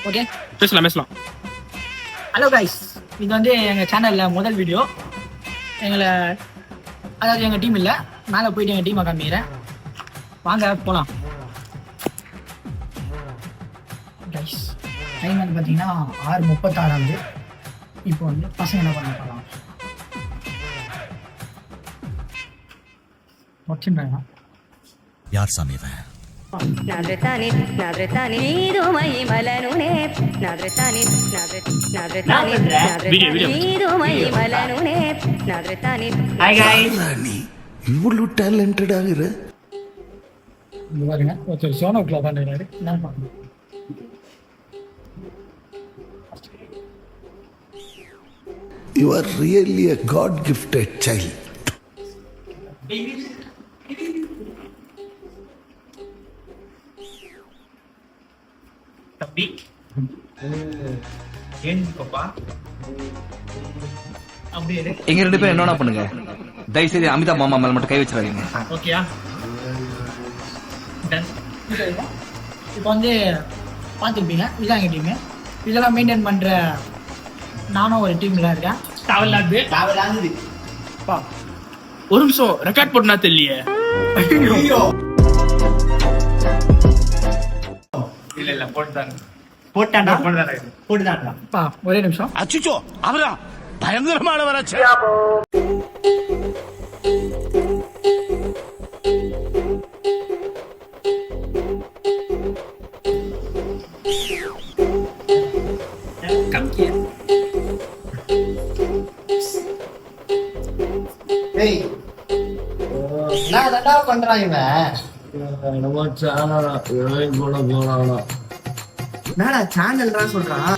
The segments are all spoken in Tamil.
ஓகே பேசலாம். ஹலோ கைஸ், இது வந்து எங்கள் சேனலில் முதல் வீடியோ. அதாவது எங்கள் டீம் இல்லை, மேலே போயிட்டு எங்கள் டீமை காமிக்கிறேன். வாங்க போகலாம். கைஸ் டைம் வந்து பார்த்தீங்கன்னா 6:36. இப்போ வந்து பசங்க என்ன பண்ண போகலாம் வச்சுருந்தாங்க. யார் சாமி இவன்? இவ்வளவு டேலண்டட் ஆகுற பாருங்க, ஒருத்தர் சோனோக்குள்ள உட்காந்துருக்காரு. என்ன பார்க்கணும்? You are really a God gifted child. தம்பி ஏன் பாப்பா அப்படியே எங்க 2 பேரும் என்னடா பண்ணுங்க, தயவு செய்து அமிதாப் மாமா மேல மட்டும் கை வச்சிடாதீங்க. ஓகேயா? இப்போ வந்து பார்த்துருப்பீங்க, இதான் எங்கள் டீமு. இதெல்லாம் மெயின்டைன் பண்ணுற நானும் ஒரு டீமில் இருக்கேன். தேவையில்லாது ஒரு நிமிஷம் ரெக்கார்ட் போட்டுனா தெரியலையே. இல்ல போட்டுட்டான்டா. ஒரே நிமிஷம். அச்சுச்சோ அவரா பயங்கரமானவராச்சு. பண்றான் இவன். சேனல் தான் சொல்றான்.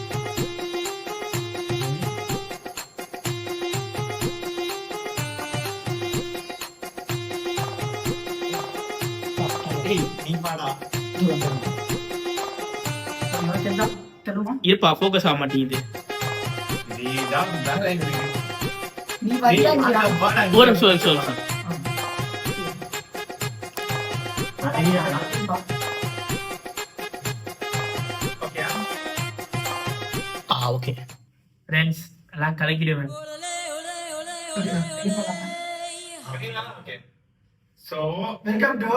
இருப்பா, போக்கஸ் ஆக மாட்டேங்குது. ஒரு நிமிஷம். ஓகே ஃப்ரெண்ட்ஸ், எல்லாம் கலக்கிடுவேன். So welcome to